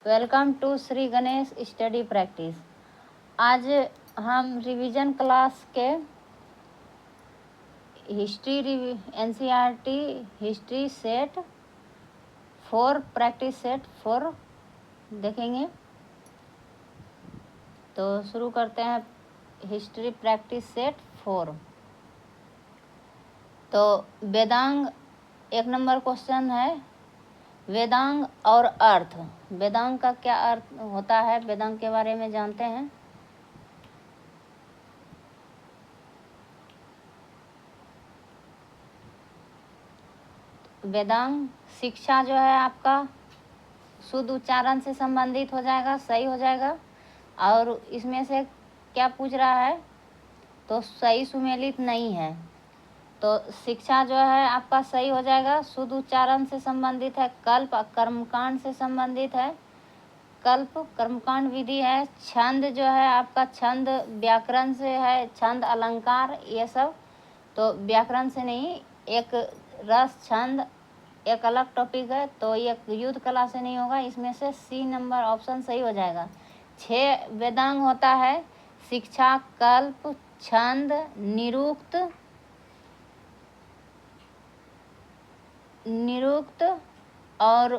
Welcome to Shri Ganesh study practice. आज हम revision class के history NCERT history set 4 practice set 4 देखेंगे। तो शुरू करते हैं हिस्ट्री प्रैक्टिस सेट 4। तो वेदांग 1 नंबर क्वेश्चन है, वेदांग और अर्थ। वेदांग का क्या अर्थ होता है, वेदांग के बारे में जानते हैं। वेदांग शिक्षा जो है आपका शुद्ध उच्चारण से संबंधित हो जाएगा, सही हो जाएगा। और इसमें से क्या पूछ रहा है, तो सही सुमेलित नहीं है। तो शिक्षा जो है आपका सही हो जाएगा, शुद्ध उच्चारण से संबंधित है। कल्प कर्मकांड से संबंधित है, कल्प कर्मकांड विधि है। छंद जो है आपका छंद व्याकरण से है, छंद अलंकार ये सब। तो व्याकरण से नहीं, एक रस छंद एक अलग टॉपिक है। तो ये युद्ध कला से नहीं होगा, इसमें से सी नंबर ऑप्शन सही हो जाएगा। 6 वेदांग होता है, शिक्षा, कल्प, छंद, निरुक्त और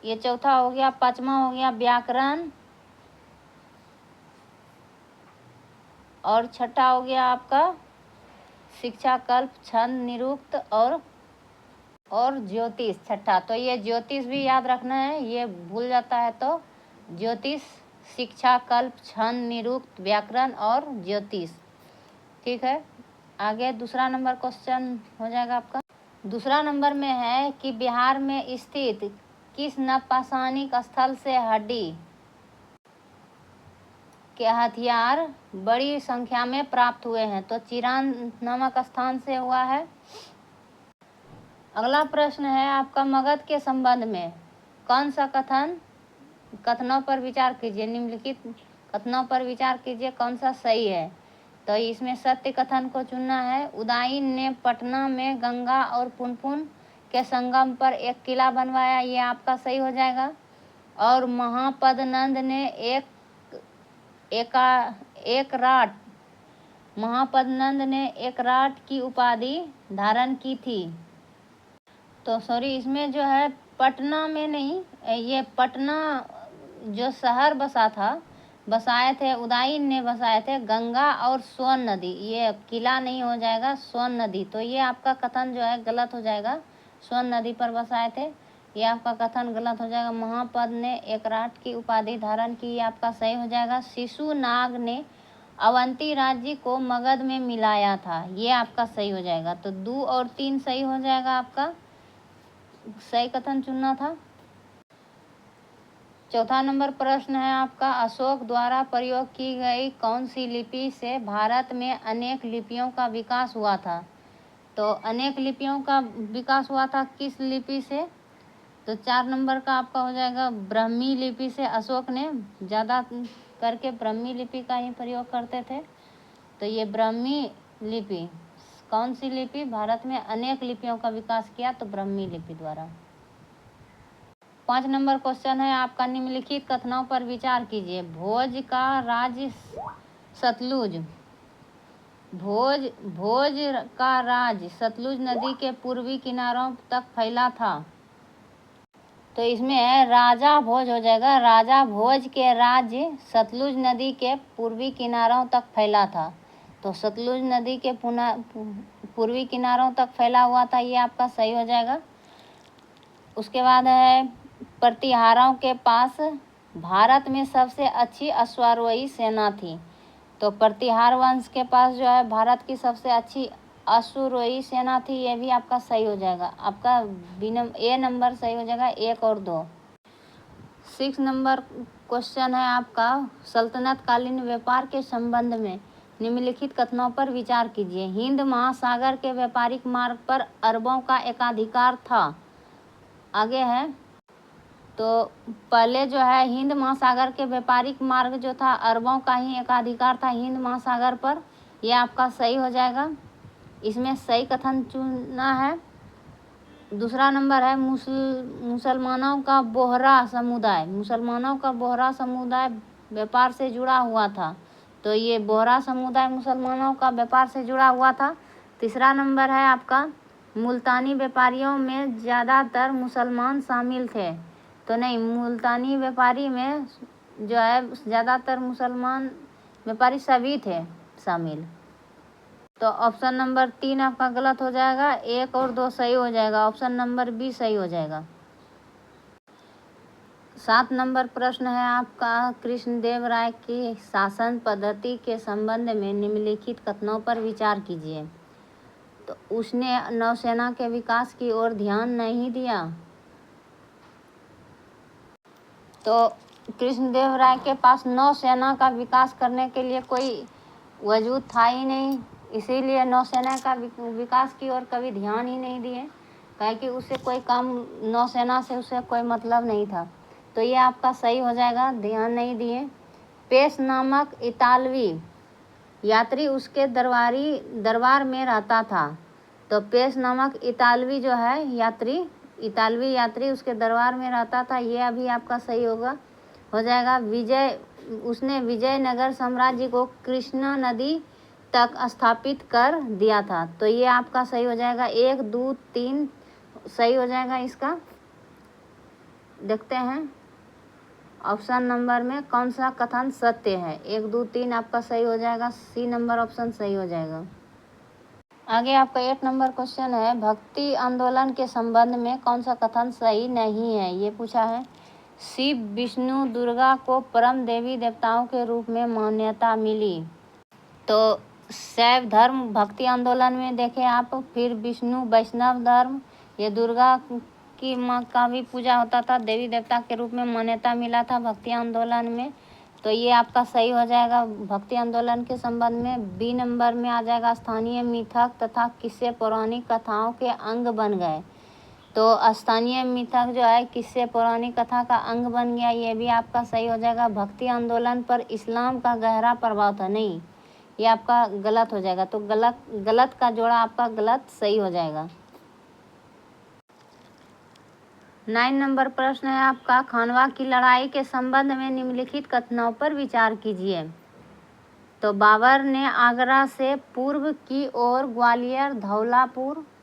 ये चौथा हो गया, 5वां हो गया व्याकरण, और 6ठा हो गया आपका शिक्षा, कल्प, छंद, निरुक्त और ज्योतिष 6ठा। तो ये ज्योतिष भी याद रखना है, ये भूल जाता है। तो ज्योतिष, शिक्षा, कल्प, छंद, निरुक्त, व्याकरण और ज्योतिष। ठीक है, आगे दूसरा नंबर क्वेश्चन हो जाएगा आपका। दूसरा नंबर में है कि बिहार में स्थित किस नवपाषाणिक स्थल से हड्डी के हथियार बड़ी संख्या में प्राप्त हुए हैं। तो चिरान नामक स्थान से हुआ है। अगला प्रश्न है आपका, मगध के संबंध में कौन सा कथनों पर विचार कीजिए। निम्नलिखित कथनों पर विचार कीजिए, कौन सा सही है। तो इसमें सत्य कथन को चुनना है। उदयन ने पटना में गंगा और पुनपुन के संगम पर एक किला बनवाया, ये आपका सही हो जाएगा। और महापद्नंद ने एक राट की उपाधि धारण की थी। तो सॉरी, इसमें जो है पटना में नहीं, ये पटना जो शहर बसाए थे उदयन ने बसाए थे गंगा और सोन नदी। ये किला नहीं हो जाएगा, सोन नदी। तो ये आपका कथन जो है गलत हो जाएगा, सोन नदी पर बसाए थे, ये आपका कथन गलत हो जाएगा। महापद ने एक राट की उपाधि धारण की, ये आपका सही हो जाएगा। शिशुनाग ने अवंती राज्य को मगध में मिलाया था, ये आपका सही हो जाएगा। तो 2 और 3 सही हो जाएगा, आपका सही कथन चुनना था। चौथा नंबर प्रश्न है आपका, अशोक द्वारा प्रयोग की गई कौन सी लिपि से भारत में अनेक लिपियों का विकास हुआ था। तो अनेक लिपियों का विकास हुआ था किस लिपि से, तो 4 नंबर का आपका हो जाएगा ब्राह्मी लिपि से। अशोक ने ज़्यादा करके ब्राह्मी लिपि का ही प्रयोग करते थे। तो ये ब्राह्मी लिपि, कौन सी लिपि भारत में अनेक लिपियों का विकास किया, तो ब्राह्मी लिपि द्वारा। 5 नंबर क्वेश्चन है आपका, निम्नलिखित कथनों पर विचार कीजिए। भोज का राज्य सतलुज नदी के पूर्वी किनारों तक फैला था। तो इसमें राजा भोज हो जाएगा, राजा भोज के राज्य सतलुज नदी के पूर्वी किनारों तक फैला था। तो सतलुज नदी के पूर्वी किनारों तक फैला हुआ था, ये आपका सही हो जाएगा। उसके बाद है, प्रतिहारों के पास भारत में सबसे अच्छी अश्वारोही सेना थी। तो प्रतिहार वंश के पास जो है भारत की सबसे अच्छी अश्वारोही सेना थी, ये भी आपका सही हो जाएगा। आपका ए नंबर सही हो जाएगा, 1 और 2। 6 नंबर क्वेश्चन है आपका, सल्तनत कालीन व्यापार के संबंध में निम्नलिखित कथनों पर विचार कीजिए। हिंद महासागर के व्यापारिक मार्ग पर अरबों का एकाधिकार था। आगे है, तो पहले जो है हिंद महासागर के व्यापारिक मार्ग जो था अरबों का ही एकाधिकार था हिंद महासागर पर, यह आपका सही हो जाएगा। इसमें सही कथन चुनना है। दूसरा नंबर है मुसलमानों का बोहरा समुदाय। मुसलमानों का बोहरा समुदाय व्यापार से जुड़ा हुआ था, तो ये बोहरा समुदाय मुसलमानों का व्यापार से जुड़ा हुआ था। तीसरा नंबर है आपका मुल्तानी व्यापारियों में ज़्यादातर मुसलमान शामिल थे, तो नहीं, मुल्तानी व्यापारी में जो है ज़्यादातर मुसलमान व्यापारी सभी थे शामिल। तो ऑप्शन नंबर 3 आपका गलत हो जाएगा, 1 और 2 सही हो जाएगा, ऑप्शन नंबर बी सही हो जाएगा। 7 नंबर प्रश्न है आपका, कृष्णदेव राय की शासन पद्धति के संबंध में निम्नलिखित कथनों पर विचार कीजिए। तो उसने नौसेना के विकास की ओर ध्यान नहीं दिया। तो कृष्णदेव राय के पास नौसेना का विकास करने के लिए कोई वजूद था ही नहीं, इसीलिए नौसेना का विकास की ओर कभी ध्यान ही नहीं दिए, काहे कि उसे कोई काम, नौसेना से उसे कोई मतलब नहीं था। तो ये आपका सही हो जाएगा, ध्यान नहीं दिए। पेश नामक इतालवी यात्री उसके दरबार में रहता था। तो पेश नामक इतालवी जो है इतालवी यात्री उसके दरबार में रहता था, ये अभी आपका सही हो जाएगा। उसने विजयनगर साम्राज्य को कृष्णा नदी तक स्थापित कर दिया था, तो ये आपका सही हो जाएगा। 1, 2, 3 सही हो जाएगा इसका। देखते हैं ऑप्शन नंबर में कौन सा कथन सत्य है। 1, 2, 3 आपका सही हो जाएगा, सी नंबर ऑप्शन सही हो जाएगा। आगे आपका 8 नंबर क्वेश्चन है, भक्ति आंदोलन के संबंध में कौन सा कथन सही नहीं है, ये पूछा है। शिव, विष्णु, दुर्गा को परम देवी देवताओं के रूप में मान्यता मिली। तो शैव धर्म भक्ति आंदोलन में देखें आप, फिर विष्णु वैष्णव धर्म, ये दुर्गा की माँ का भी पूजा होता था, देवी देवता के रूप में मान्यता मिला था भक्ति आंदोलन में, तो ये आपका सही हो जाएगा। भक्ति आंदोलन के संबंध में बी नंबर में आ जाएगा, स्थानीय मिथक तथा किस्से पौराणिक कथाओं के अंग बन गए। तो स्थानीय मिथक जो है किस्से पौराणिक कथा का अंग बन गया, ये भी आपका सही हो जाएगा। भक्ति आंदोलन पर इस्लाम का गहरा प्रभाव था, नहीं, ये आपका गलत हो जाएगा। तो गलत का जोड़ा आपका गलत सही हो जाएगा। 9 नंबर प्रश्न है आपका, खानवा की लड़ाई के संबंध में निम्नलिखित कथनों पर विचार कीजिए। तो बाबर ने आगरा से पूर्व की ओर ग्वालियर,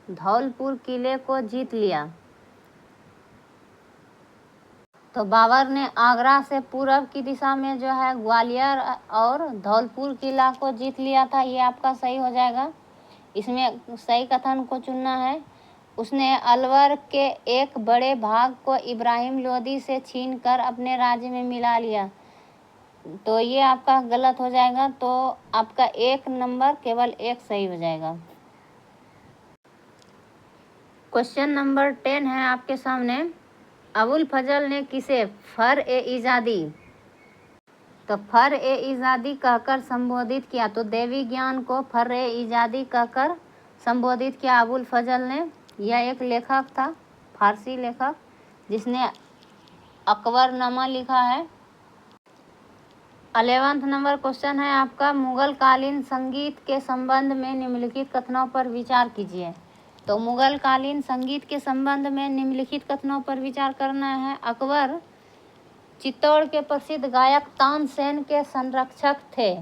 धौलपुर किले को जीत लिया। तो बाबर ने आगरा से पूर्व की दिशा में जो है ग्वालियर और धौलपुर किला को जीत लिया था, ये आपका सही हो जाएगा। इसमें सही कथन को चुनना है। उसने अलवर के एक बड़े भाग को इब्राहिम लोदी से छीनकर अपने राज्य में मिला लिया, तो ये आपका गलत हो जाएगा। तो आपका 1 नंबर केवल 1 सही हो जाएगा। क्वेश्चन नंबर 10 है आपके सामने, अबुल फजल ने किसे फर-ए-इजादी, तो फर-ए-इजादी कहकर संबोधित किया। तो देवी ज्ञान को फर-ए-इजादी कहकर संबोधित किया अबुल फजल ने। यह एक लेखक था, फारसी लेखक, जिसने अकबरनामा लिखा है। 11 नंबर क्वेश्चन है आपका, मुगल कालीन संगीत के संबंध में निम्नलिखित कथनों पर विचार कीजिए। तो मुगल कालीन संगीत के संबंध में निम्नलिखित कथनों पर विचार करना है। अकबर चित्तौड़ के प्रसिद्ध गायक तानसेन के संरक्षक थे,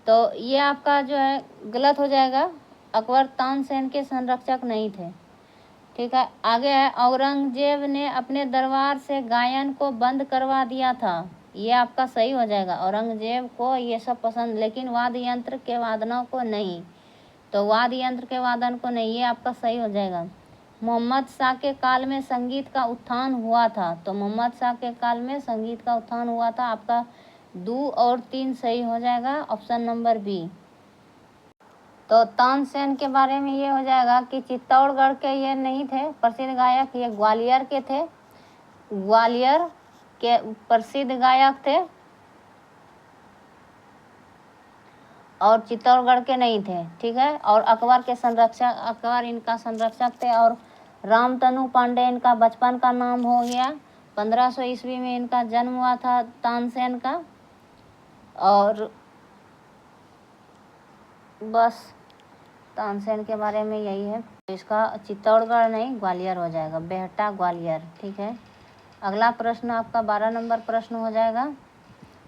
तो ये आपका जो है गलत हो जाएगा, अकबर तानसेन के संरक्षक नहीं थे। ठीक है, आगे है, औरंगजेब ने अपने दरबार से गायन को बंद करवा दिया था, ये आपका सही हो जाएगा। औरंगजेब को ये सब पसंद, लेकिन वाद्य यंत्र के वादनों को नहीं, तो वाद्य यंत्र के वादन को नहीं, ये आपका सही हो जाएगा। मोहम्मद शाह के काल में संगीत का उत्थान हुआ था, तो मोहम्मद शाह के काल में संगीत का उत्थान हुआ था, आपका 2 और 3 सही हो जाएगा, ऑप्शन नंबर बी। तो तानसेन के बारे में ये हो जाएगा कि चित्तौड़गढ़ के ये नहीं थे प्रसिद्ध गायक, ये ग्वालियर के थे, ग्वालियर के प्रसिद्ध गायक थे और चित्तौड़गढ़ के नहीं थे। ठीक है, और अकबर इनका संरक्षक थे, और रामतनु पांडे इनका बचपन का नाम हो गया। 1500 ईस्वी में इनका जन्म हुआ था तानसेन का, और बस तानसेन के बारे में यही है। इसका चित्तौड़गढ़ नहीं ग्वालियर हो जाएगा, बेहटा ग्वालियर। ठीक है, अगला प्रश्न आपका 12 नंबर प्रश्न हो जाएगा।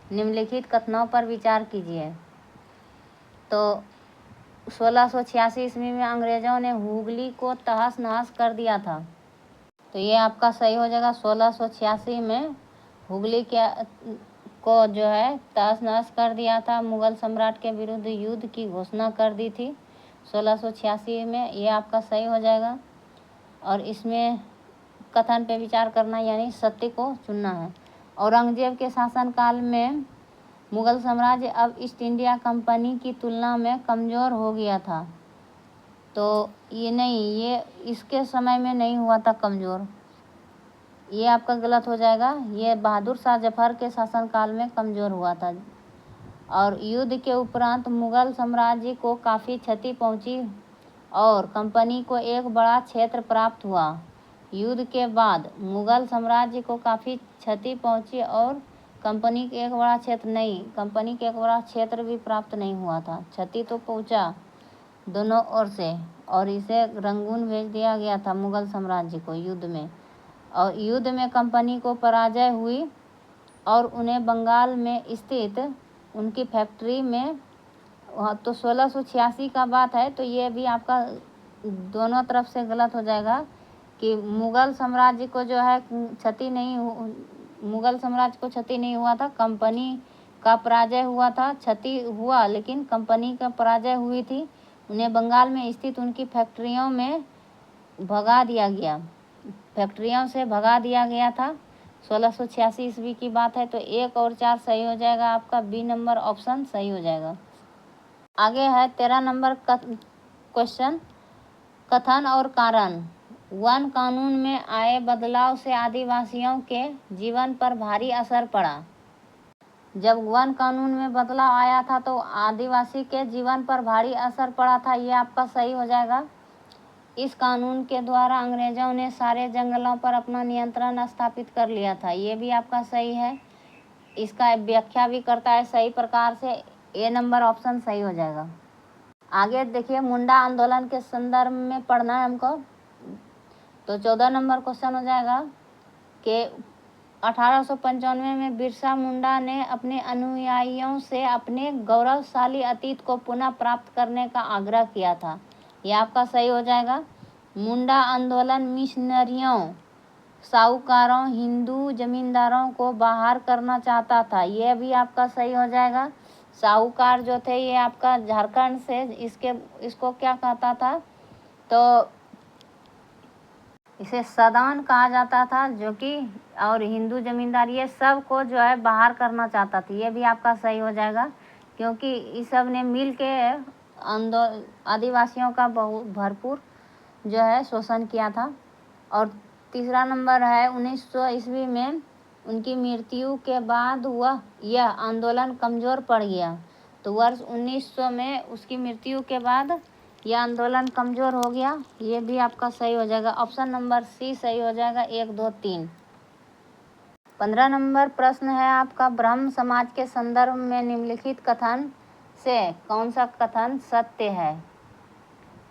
निम्नलिखित कथनों पर विचार कीजिए। तो 1686 ईस्वी में अंग्रेजों ने हुगली को तहस नहस कर दिया था, तो ये आपका सही हो जाएगा। 1686 में हुगली को जो है तहस नहस कर दिया था, मुगल सम्राट के विरुद्ध युद्ध की घोषणा कर दी थी 1686 में, ये आपका सही हो जाएगा। और इसमें कथन पे विचार करना यानी सत्य को चुनना है। औरंगजेब के शासनकाल में मुगल साम्राज्य अब ईस्ट इंडिया कंपनी की तुलना में कमज़ोर हो गया था, तो ये नहीं, ये इसके समय में नहीं हुआ था कमज़ोर, ये आपका गलत हो जाएगा। ये बहादुर शाह जफर के शासनकाल में कमज़ोर हुआ था। और युद्ध के उपरांत मुगल साम्राज्य को काफ़ी क्षति पहुंची और कंपनी को एक बड़ा क्षेत्र प्राप्त हुआ। युद्ध के बाद मुगल साम्राज्य को काफ़ी क्षति पहुंची और कंपनी के एक बड़ा क्षेत्र नहीं, कंपनी के एक बड़ा क्षेत्र भी प्राप्त नहीं हुआ था। क्षति तो पहुंचा दोनों ओर से, और इसे रंगून भेज दिया गया था मुगल साम्राज्य को युद्ध में। और युद्ध में कंपनी को पराजय हुई और उन्हें बंगाल में स्थित उनकी फैक्ट्री में, तो 1686 का बात है, तो ये भी आपका दोनों तरफ से गलत हो जाएगा कि मुगल साम्राज्य को जो है क्षति नहीं, मुगल साम्राज्य को क्षति नहीं हुआ था, कंपनी का पराजय हुआ था। क्षति हुआ लेकिन कंपनी का पराजय हुई थी, उन्हें बंगाल में स्थित उनकी फैक्ट्रियों में भगा दिया गया, फैक्ट्रियों से भगा दिया गया था। 1686 ईस्वी की बात है, तो 1 और 4 सही हो जाएगा, आपका बी नंबर ऑप्शन सही हो जाएगा। आगे है 13 नंबर क्वेश्चन, कथन और कारण। वन कानून में आए बदलाव से आदिवासियों के जीवन पर भारी असर पड़ा। जब वन कानून में बदलाव आया था तो आदिवासी के जीवन पर भारी असर पड़ा था, ये आपका सही हो जाएगा। इस कानून के द्वारा अंग्रेजों ने सारे जंगलों पर अपना नियंत्रण स्थापित कर लिया था, ये भी आपका सही है। इसका व्याख्या भी करता है सही प्रकार से, ए नंबर ऑप्शन सही हो जाएगा। आगे देखिए, मुंडा आंदोलन के संदर्भ में पढ़ना है हमको, तो 14 नंबर क्वेश्चन हो जाएगा कि 1895 में बिरसा मुंडा ने अपने अनुयायियों से अपने गौरवशाली अतीत को पुनः प्राप्त करने का आग्रह किया था, ये आपका सही हो जाएगा। मुंडा आंदोलन मिशनरियों, साहूकारों, हिंदू जमींदारों को बाहर करना चाहता था, ये भी आपका सही हो जाएगा। साहूकार जो थे ये आपका झारखंड से, इसको क्या कहता था, तो इसे सदान कहा जाता था, जो कि और हिंदू जमींदार ये सब को जो है बाहर करना चाहता था, ये भी आपका सही हो जाएगा, क्योंकि इस सब ने मिल के आदिवासियों का बहुत भरपूर जो है शोषण किया था। और तीसरा नंबर है 1900 ईस्वी में उनकी मृत्यु के बाद यह आंदोलन कमज़ोर पड़ गया, तो वर्ष 1900 में उसकी मृत्यु के बाद यह आंदोलन कमज़ोर हो गया, ये भी आपका सही हो जाएगा। ऑप्शन नंबर सी सही हो जाएगा, 1, 2, 3। 15 नंबर प्रश्न है आपका, ब्रह्म समाज के संदर्भ में निम्नलिखित कथन से कौन सा कथन सत्य है,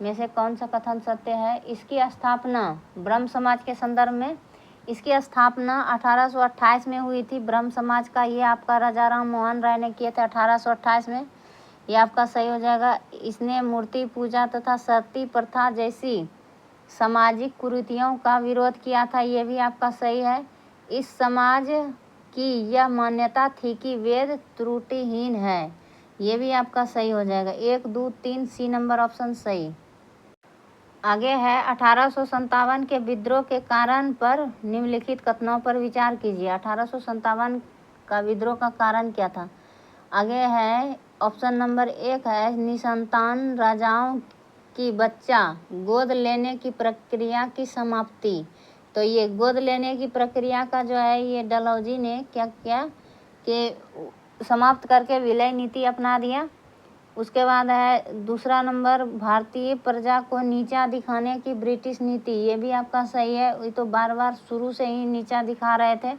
में से कौन सा कथन सत्य है। इसकी स्थापना ब्रह्म समाज के संदर्भ में, इसकी स्थापना 1828 में हुई थी ब्रह्म समाज का, ये आपका राजा राम मोहन राय ने किए थे 1828 में, ये आपका सही हो जाएगा। इसने मूर्ति पूजा तथा सती प्रथा जैसी सामाजिक कुरीतियों का विरोध किया था, ये भी आपका सही है। इस समाज की यह मान्यता थी कि वेद त्रुटिहीन है, ये भी आपका सही हो जाएगा। 1, 2, 3 सी नंबर ऑप्शन सही। आगे है 1857 के विद्रोह के कारण पर निम्नलिखित कथनों पर विचार कीजिए। 1857 का विद्रोह का कारण क्या था। आगे है ऑप्शन नंबर 1 है निसंतान राजाओं की बच्चा गोद लेने की प्रक्रिया की समाप्ति। तो ये गोद लेने की प्रक्रिया का जो है ये डलहौजी ने क्या किया कि समाप्त करके विलय नीति अपना दिया। उसके बाद है दूसरा नंबर भारतीय प्रजा को नीचा दिखाने की ब्रिटिश नीति, ये भी आपका सही है, ये तो बार बार शुरू से ही नीचा दिखा रहे थे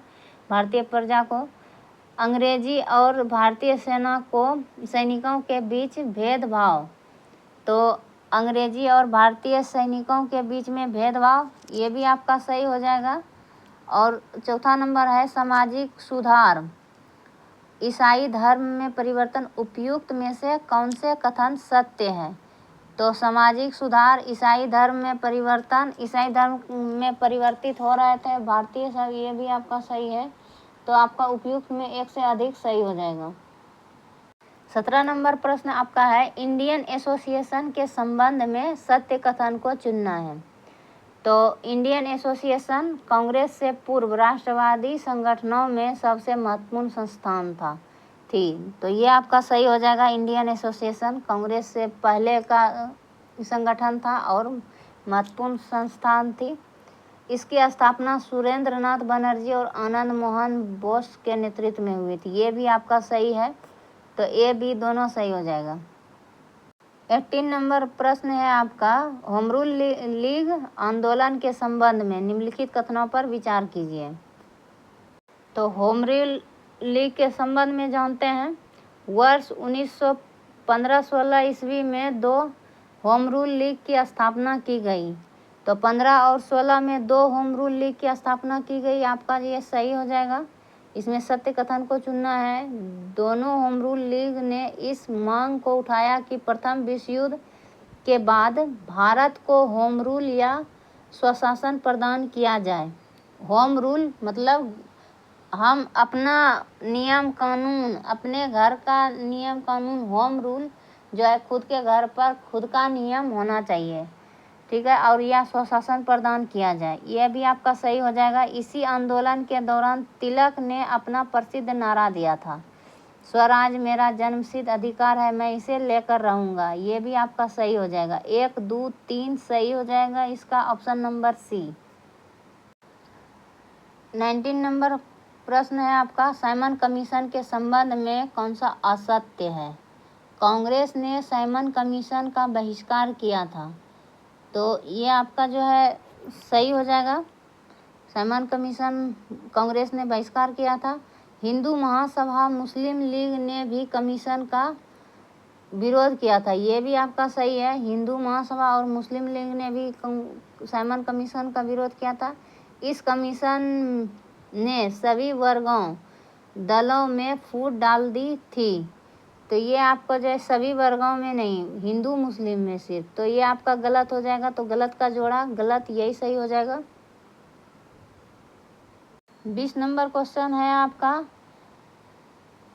भारतीय प्रजा को। अंग्रेजी और भारतीय सेना को सैनिकों के बीच भेदभाव, तो अंग्रेजी और भारतीय सैनिकों के बीच में भेदभाव, ये भी आपका सही हो जाएगा। और चौथा नंबर है सामाजिक सुधार, ईसाई धर्म में परिवर्तन, उपयुक्त में से कौन से कथन सत्य है? तो सामाजिक सुधार, ईसाई धर्म में परिवर्तन, ईसाई धर्म में परिवर्तित हो रहे थे भारतीय सब, ये भी आपका सही है। तो आपका उपयुक्त में एक से अधिक सही हो जाएगा। 17 नंबर प्रश्न आपका है इंडियन एसोसिएशन के संबंध में सत्य कथन को चुनना है। तो इंडियन एसोसिएशन कांग्रेस से पूर्व राष्ट्रवादी संगठनों में सबसे महत्वपूर्ण संस्थान थी। तो ये आपका सही हो जाएगा। इंडियन एसोसिएशन कांग्रेस से पहले का संगठन था और महत्वपूर्ण संस्थान थी। इसकी स्थापना सुरेंद्र नाथ बनर्जी और आनंद मोहन बोस के नेतृत्व में हुई थी। ये भी आपका सही है। तो ए बी दोनों सही हो जाएगा। 18 नंबर प्रश्न है आपका होम रूल लीग आंदोलन के संबंध में निम्नलिखित कथनों पर विचार कीजिए। तो होम रूल लीग के संबंध में जानते हैं, वर्ष 1915-16 ईस्वी में 2 होम रूल लीग की स्थापना की गई। तो 15 और 16 में 2 होम रूल लीग की स्थापना की गई। आपका ये सही हो जाएगा। इसमें सत्य कथन को चुनना है। दोनों होम रूल लीग ने इस मांग को उठाया कि प्रथम विश्व युद्ध के बाद भारत को होम रूल या स्वशासन प्रदान किया जाए। होम रूल मतलब हम अपना नियम कानून, अपने घर का नियम कानून, होम रूल जो है खुद के घर पर खुद का नियम होना चाहिए, ठीक है। और यह स्वशासन प्रदान किया जाए, यह भी आपका सही हो जाएगा। इसी आंदोलन के दौरान तिलक ने अपना प्रसिद्ध नारा दिया था, स्वराज मेरा जन्मसिद्ध अधिकार है, मैं इसे लेकर रहूंगा। ये भी आपका सही हो जाएगा। 1, 2, 3 सही हो जाएगा इसका ऑप्शन नंबर सी। 19 नंबर प्रश्न है आपका साइमन कमीशन के संबंध में कौन सा असत्य है? कांग्रेस ने साइमन कमीशन का बहिष्कार किया था। तो ये आपका जो है सही हो जाएगा। साइमन कमीशन कांग्रेस ने बहिष्कार किया था। हिंदू महासभा मुस्लिम लीग ने भी कमीशन का विरोध किया था। ये भी आपका सही है। हिंदू महासभा और मुस्लिम लीग ने भी साइमन कमीशन का विरोध किया था। इस कमीशन ने सभी वर्गों दलों में फूट डाल दी थी। तो ये आपको जो है सभी वर्गों में नहीं, हिंदू मुस्लिम में सिर्फ। तो ये आपका गलत हो जाएगा। तो गलत का जोड़ा गलत, यही सही हो जाएगा। 20 नंबर क्वेश्चन है आपका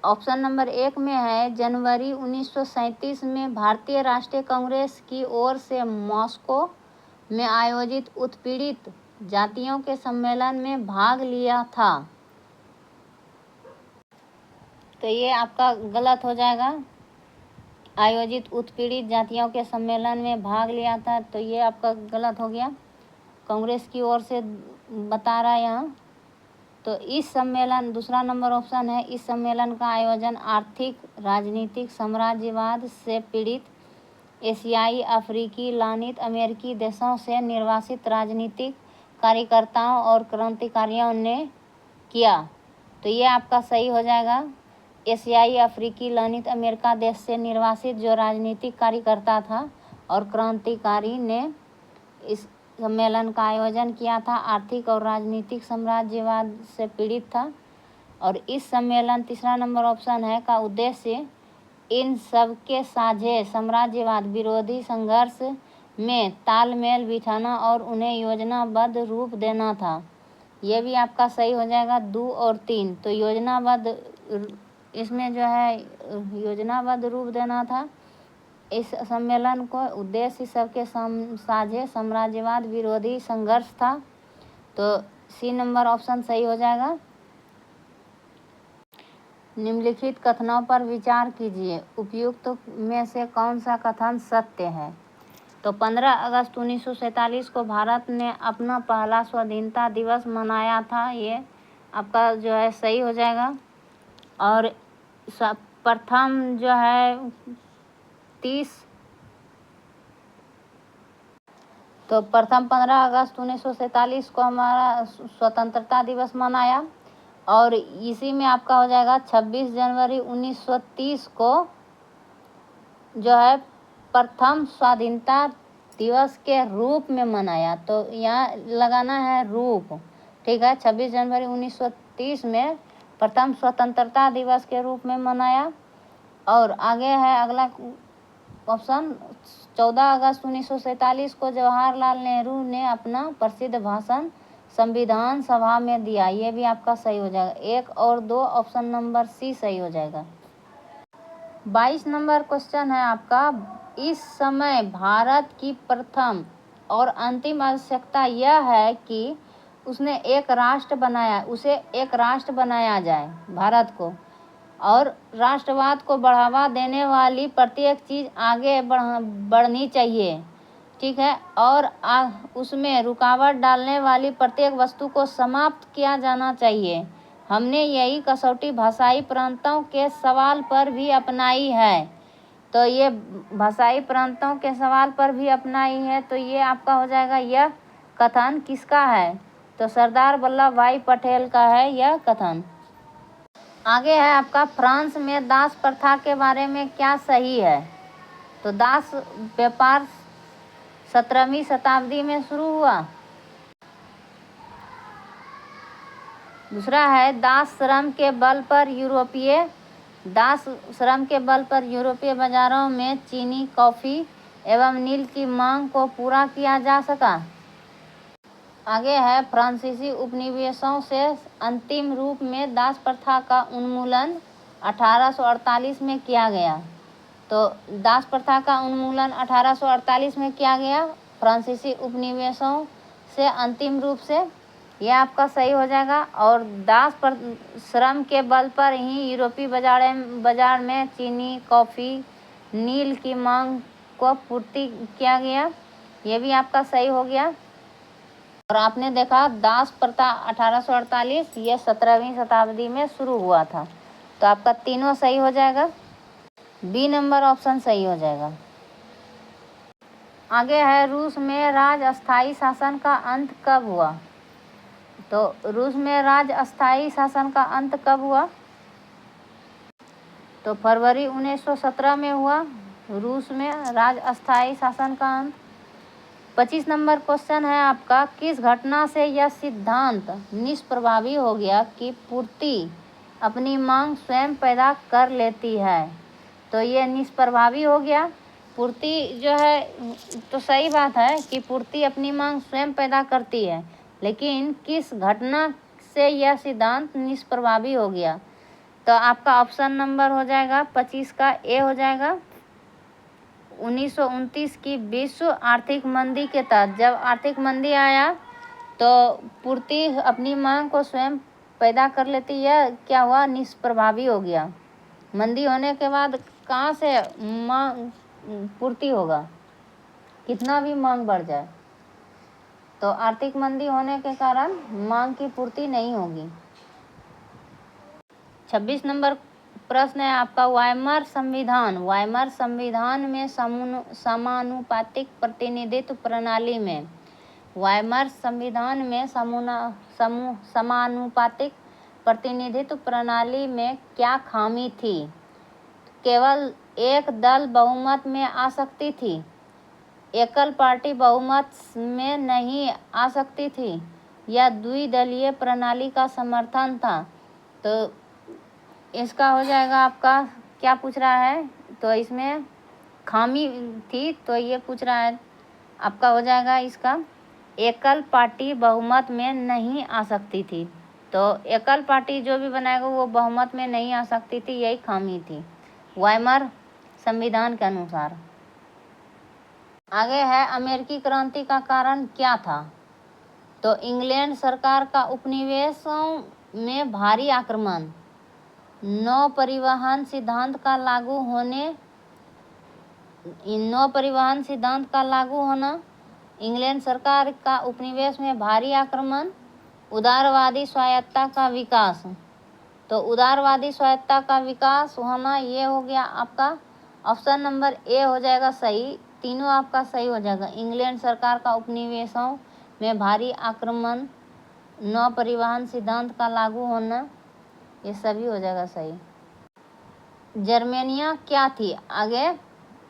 ऑप्शन नंबर 1 में है जनवरी 1937 में भारतीय राष्ट्रीय कांग्रेस की ओर से मॉस्को में आयोजित उत्पीड़ित जातियों के सम्मेलन में भाग लिया था। तो ये आपका गलत हो जाएगा। आयोजित उत्पीड़ित जातियों के सम्मेलन में भाग लिया था, तो ये आपका गलत हो गया। कांग्रेस की ओर से बता रहा है यहाँ। तो इस सम्मेलन, दूसरा नंबर ऑप्शन है, इस सम्मेलन का आयोजन आर्थिक राजनीतिक साम्राज्यवाद से पीड़ित एशियाई, अफ्रीकी, लातिन अमेरिकी देशों से निर्वासित राजनीतिक कार्यकर्ताओं और क्रांतिकारियों ने किया। तो ये आपका सही हो जाएगा। एशियाई, अफ्रीकी, लातिन अमेरिका देश से निर्वासित जो राजनीतिक कार्यकर्ता था और क्रांतिकारी ने इस सम्मेलन का आयोजन किया था। आर्थिक और राजनीतिक साम्राज्यवाद से पीड़ित था। और इस सम्मेलन, तीसरा नंबर ऑप्शन है, का उद्देश्य इन सबके साझे साम्राज्यवाद विरोधी संघर्ष में तालमेल बिठाना और उन्हें योजनाबद्ध रूप देना था। यह भी आपका सही हो जाएगा। 2 और 3। तो योजनाबद्ध, इसमें जो है योजनाबद्ध रूप देना था इस सम्मेलन को। उद्देश्य सबके साझे साम्राज्यवाद विरोधी संघर्ष था। तो सी नंबर ऑप्शन सही हो जाएगा। निम्नलिखित कथनों पर विचार कीजिए, उपयुक्त में से कौन सा कथन सत्य है? तो 15 अगस्त 1947 को भारत ने अपना पहला स्वाधीनता दिवस मनाया था। ये आपका जो है सही हो जाएगा। और प्रथम जो है 30, तो प्रथम 15 अगस्त 1947 को हमारा स्वतंत्रता दिवस मनाया। और इसी में आपका हो जाएगा 26 जनवरी 1930 को जो है प्रथम स्वाधीनता दिवस के रूप में मनाया। तो यहाँ लगाना है रूप, ठीक है। 26 जनवरी 1930 में प्रथम स्वतंत्रता दिवस के रूप में मनाया। और आगे है अगला ऑप्शन, 14 अगस्त 1947 को जवाहरलाल नेहरू ने अपना प्रसिद्ध भाषण संविधान सभा में दिया। ये भी आपका सही हो जाएगा। 1 और 2 ऑप्शन नंबर सी सही हो जाएगा। 22 नंबर क्वेश्चन है आपका, इस समय भारत की प्रथम और अंतिम आवश्यकता यह है कि उसे एक राष्ट्र बनाया जाए भारत को, और राष्ट्रवाद को बढ़ावा देने वाली प्रत्येक चीज़ आगे बढ़नी चाहिए, ठीक है। और उसमें रुकावट डालने वाली प्रत्येक वस्तु को समाप्त किया जाना चाहिए। हमने यही कसौटी भाषाई प्रांतों के सवाल पर भी अपनाई है। तो ये भाषाई प्रांतों के सवाल पर भी अपनाई है। तो ये आपका हो जाएगा, यह कथन किसका है? तो सरदार वल्लभ भाई पटेल का है यह कथन। आगे है आपका, फ्रांस में दास प्रथा के बारे में क्या सही है? तो दास व्यापार 17वीं शताब्दी में शुरू हुआ। दूसरा है, दास श्रम के बल पर यूरोपीय बाजारों में चीनी, कॉफ़ी एवं नील की मांग को पूरा किया जा सका। आगे है, फ्रांसीसी उपनिवेशों से अंतिम रूप में दास प्रथा का उन्मूलन 1848 में किया गया। तो दास प्रथा का उन्मूलन 1848 में किया गया फ्रांसीसी उपनिवेशों से अंतिम रूप से, यह आपका सही हो जाएगा। और दास श्रम के बल पर ही यूरोपीय बाजार में चीनी, कॉफ़ी, नील की मांग को पूर्ति किया गया, यह भी आपका सही हो गया। और आपने देखा दास प्रथा 1848, यह 17वीं शताब्दी में शुरू हुआ था। तो आपका तीनों सही हो जाएगा। बी नंबर ऑप्शन सही हो जाएगा। आगे है, रूस में राजअस्थायी शासन का अंत कब हुआ? तो रूस में राजअस्थायी शासन का अंत कब हुआ? तो फरवरी 1917 में हुआ रूस में राजअस्थायी शासन का अंत। 25 नंबर क्वेश्चन है आपका, किस घटना से यह सिद्धांत निष्प्रभावी हो गया कि पूर्ति अपनी मांग स्वयं पैदा कर लेती है? तो ये निष्प्रभावी हो गया, पूर्ति जो है, तो सही बात है कि पूर्ति अपनी मांग स्वयं पैदा करती है, लेकिन किस घटना से यह सिद्धांत निष्प्रभावी हो गया? तो आपका ऑप्शन नंबर हो जाएगा 25 का ए हो जाएगा। 1929 की विश्व आर्थिक मंदी के तहत जब आर्थिक मंदी आया तो पूर्ति अपनी मांग को स्वयं पैदा कर लेती है, क्या हुआ? निष्प्रभावी हो गया। मंदी होने के बाद कहाँ से मांग पूर्ति होगा, कितना भी मांग बढ़ जाए? तो आर्थिक मंदी होने के कारण मांग की पूर्ति नहीं होगी। 26 नंबर प्रश्न है आपका, वाइमर संविधान में समानुपातिक प्रतिनिधित्व प्रणाली में समानुपातिक प्रतिनिधित्व प्रणाली में क्या खामी थी? केवल एक दल बहुमत में आ सकती थी, एकल पार्टी बहुमत में नहीं आ सकती थी, या द्विदलीय प्रणाली का समर्थन था? तो इसका हो जाएगा आपका, क्या पूछ रहा है? तो इसमें खामी थी, तो ये पूछ रहा है आपका हो जाएगा इसका, एकल पार्टी बहुमत में नहीं आ सकती थी। तो एकल पार्टी जो भी बनाएगा वो बहुमत में नहीं आ सकती थी, यही खामी थी वाइमर संविधान के अनुसार। आगे है, अमेरिकी क्रांति का कारण क्या था? तो इंग्लैंड सरकार का उपनिवेशों में भारी आक्रमण, नौ परिवहन सिद्धांत का लागू होना, इंग्लैंड सरकार का उपनिवेश में भारी आक्रमण, उदारवादी स्वायत्ता का विकास। तो उदारवादी स्वायत्ता का विकास होना, ये हो गया आपका ऑप्शन नंबर ए हो जाएगा सही। तीनों आपका सही हो जाएगा। इंग्लैंड सरकार का उपनिवेशों में भारी आक्रमण, नौ परिवहन सिद्धांत का लागू होना, ये सभी हो जाएगा सही। जर्मेनिया क्या थी? आगे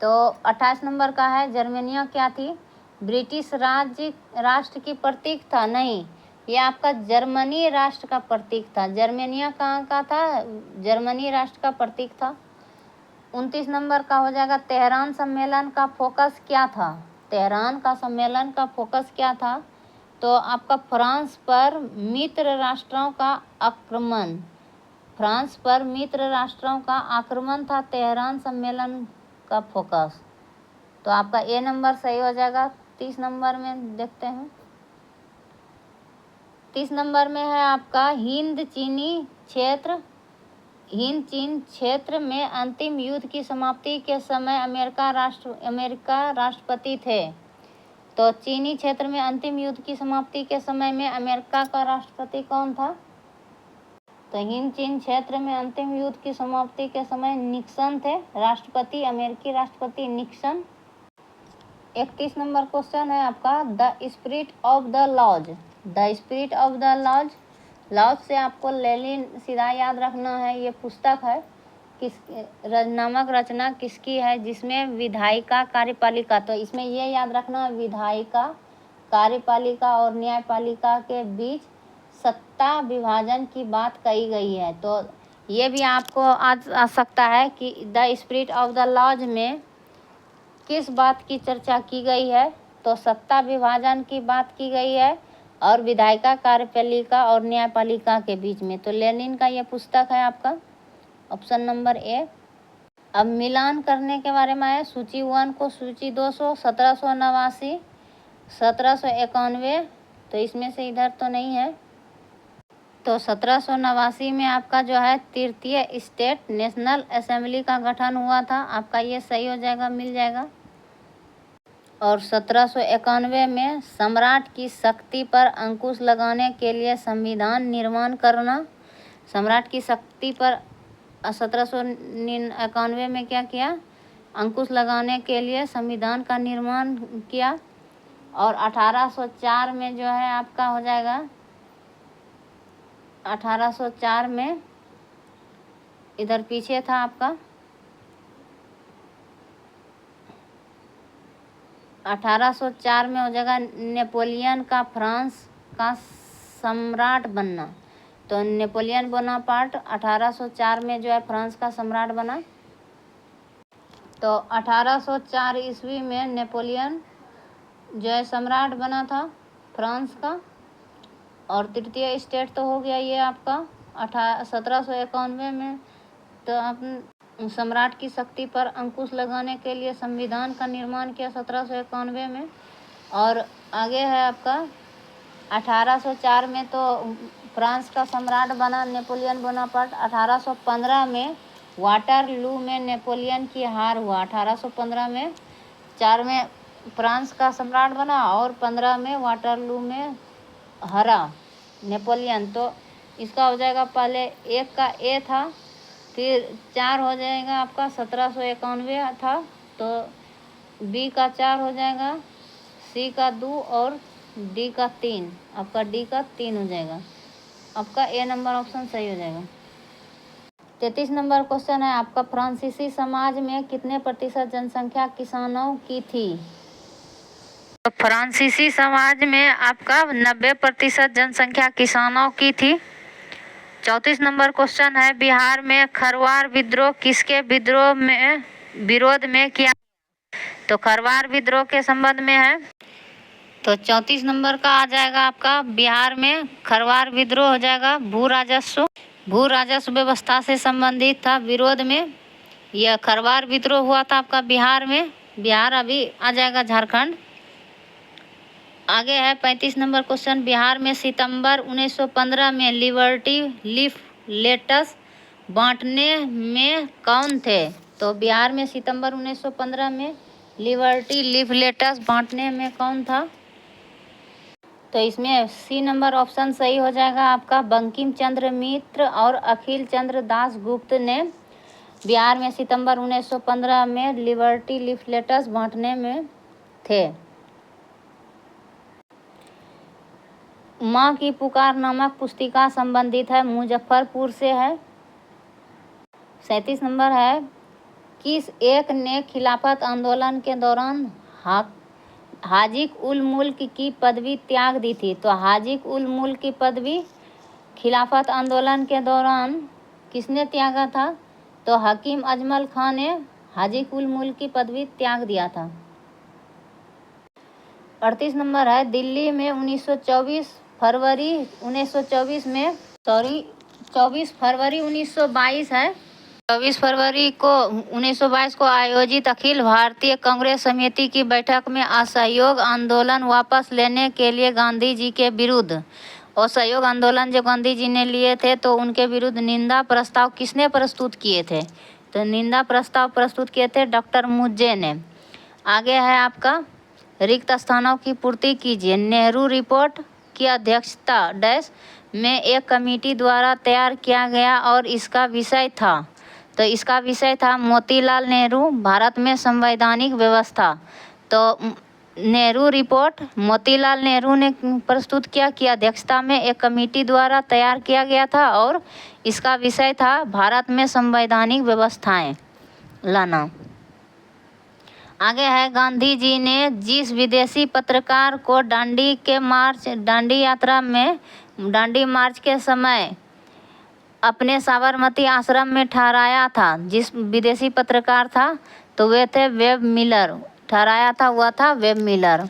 तो 28 नंबर का है जर्मनिया क्या थी? ब्रिटिश राष्ट्र की प्रतीक था? नहीं, ये आपका जर्मनी राष्ट्र का प्रतीक था। जर्मनिया कहाँ का था? जर्मनी राष्ट्र का प्रतीक था। 29 नंबर का हो जाएगा तेहरान सम्मेलन का फोकस क्या था? तेहरान का सम्मेलन का फोकस क्या था? तो आपका फ्रांस पर मित्र राष्ट्रों का आक्रमण, फ्रांस पर मित्र राष्ट्रों का आक्रमण था तेहरान सम्मेलन का फोकस। तो आपका ए नंबर सही हो जाएगा। 30 नंबर में देखते हैं। 30 नंबर में है आपका हिंद चीन क्षेत्र में अंतिम युद्ध की समाप्ति के समय अमेरिका राष्ट्रपति थे। तो चीनी क्षेत्र में अंतिम युद्ध की समाप्ति के समय में अमेरिका का राष्ट्रपति कौन था? तो हिंद चीन क्षेत्र में अंतिम युद्ध की समाप्ति के समय निक्सन थे राष्ट्रपति, अमेरिकी राष्ट्रपति निक्सन। 31 नंबर क्वेश्चन है आपका the spirit of the laws. The spirit of the laws से आपको लेनिन सीधा याद रखना है। ये पुस्तक है किस नामक रचना किसकी है? जिसमें विधायिका कार्यपालिका, तो इसमें ये याद रखना विधायिका कार्यपालिका और न्यायपालिका के बीच सत्ता विभाजन की बात कही गई है। तो ये भी आपको आ सकता है कि the spirit of the laws में किस बात की चर्चा की गई है? तो सत्ता विभाजन की बात की गई है और विधायिका कार्यपालिका और न्यायपालिका के बीच में। तो लेनिन का ये पुस्तक है आपका ऑप्शन नंबर ए। अब मिलान करने के बारे में है। सूची 1 को सूची 200, 1789, 1791, तो इसमें से इधर तो नहीं है। तो 1789 में आपका जो है तृतीय स्टेट नेशनल असेंबली का गठन हुआ था। आपका ये सही हो जाएगा, मिल जाएगा। और 1791 में सम्राट की शक्ति पर अंकुश लगाने के लिए संविधान निर्माण करना। सम्राट की शक्ति पर 1791 में क्या किया? अंकुश लगाने के लिए संविधान का निर्माण किया। और 1804 में जो है आपका हो जाएगा 1804 में, इधर पीछे था आपका 1804 में हो जाएगा नेपोलियन का फ्रांस का सम्राट बनना। तो नेपोलियन बोनापार्ट 1804 में जो है फ्रांस का सम्राट बना। तो 1804 ईस्वी में नेपोलियन जो है सम्राट बना था फ्रांस का। और तृतीय स्टेट तो हो गया ये आपका 1791 में। तो आप सम्राट की शक्ति पर अंकुश लगाने के लिए संविधान का निर्माण किया 1791 में। और आगे है आपका 1804 में तो फ्रांस का सम्राट बना नेपोलियन बोनापार्ट। 1815 में वाटरलू में नेपोलियन की हार हुआ। 1815 में 4 में फ्रांस का सम्राट बना और 15 में वाटरलू में हरा नेपोलियन। तो इसका हो जाएगा पहले एक का ए था, फिर 4 हो जाएगा आपका 1791 था, तो बी का 4 हो जाएगा, सी का 2 और डी का 3। आपका डी का 3 हो जाएगा। आपका ए नंबर ऑप्शन सही हो जाएगा। 33 नंबर क्वेश्चन है आपका फ्रांसीसी समाज में कितने प्रतिशत जनसंख्या किसानों की थी? तो फ्रांसीसी समाज में आपका 90% जनसंख्या किसानों की थी। 34 नंबर क्वेश्चन है बिहार में खरवार विद्रोह किसके विरोध में किया? तो खरवार विद्रोह के संबंध में है। तो 34 नंबर का आ जाएगा आपका बिहार में खरवार विद्रोह हो जाएगा भू राजस्व व्यवस्था से संबंधित था विरोध में। यह खरवार विद्रोह हुआ था आपका बिहार में। बिहार अभी आ जाएगा झारखंड। आगे है 35 नंबर क्वेश्चन बिहार में सितंबर 1915 में लिबर्टी लीफलेट्स बांटने में कौन थे? तो बिहार में सितंबर 1915 में लिबर्टी लीफलेट्स बांटने में कौन था? तो इसमें सी नंबर ऑप्शन सही हो जाएगा आपका बंकिम चंद्र मित्र और अखिल चंद्र दास गुप्त ने बिहार में सितंबर 1915 में लिबर्टी लीफलेट्स बांटने में थे। माँ की पुकार नामक पुस्तिका संबंधित है मुजफ्फरपुर से है। 37 नंबर है किस एक ने खिलाफत आंदोलन के दौरान हाजिक उल मुल्क की पदवी त्याग दी थी? तो हाजिक उल मुल्क की पदवी खिलाफत आंदोलन के दौरान किसने त्यागा था? तो हकीम अजमल खान ने हाजिक उल मुल्क की पदवी त्याग दिया था। 38 नंबर है, दिल्ली में 24 फरवरी 1922 है। 24 फरवरी को 1922 को आयोजित अखिल भारतीय कांग्रेस समिति की बैठक में असहयोग आंदोलन वापस लेने के लिए गांधी जी के विरुद्ध, असहयोग आंदोलन जो गांधी जी ने लिए थे तो उनके विरुद्ध निंदा प्रस्ताव किसने प्रस्तुत किए थे? तो निंदा प्रस्ताव प्रस्तुत किए थे डॉक्टर मुज्जे ने। आगे है आपका, रिक्त स्थानों की पूर्ति कीजिए। नेहरू रिपोर्ट की अध्यक्षता डैश में एक कमेटी द्वारा तैयार किया गया और इसका विषय था, तो इसका विषय था मोतीलाल नेहरू, भारत में संवैधानिक व्यवस्था। तो नेहरू रिपोर्ट मोतीलाल नेहरू ने प्रस्तुत किया कि अध्यक्षता में एक कमेटी द्वारा तैयार किया गया था और इसका विषय था भारत में संवैधानिक व्यवस्थाएं लाना। आगे है, गांधी जी ने जिस विदेशी पत्रकार को दांडी मार्च के समय अपने साबरमती आश्रम में ठहराया था, जिस विदेशी पत्रकार था तो वे थे वेब मिलर, ठहराया था, हुआ था वेब मिलर।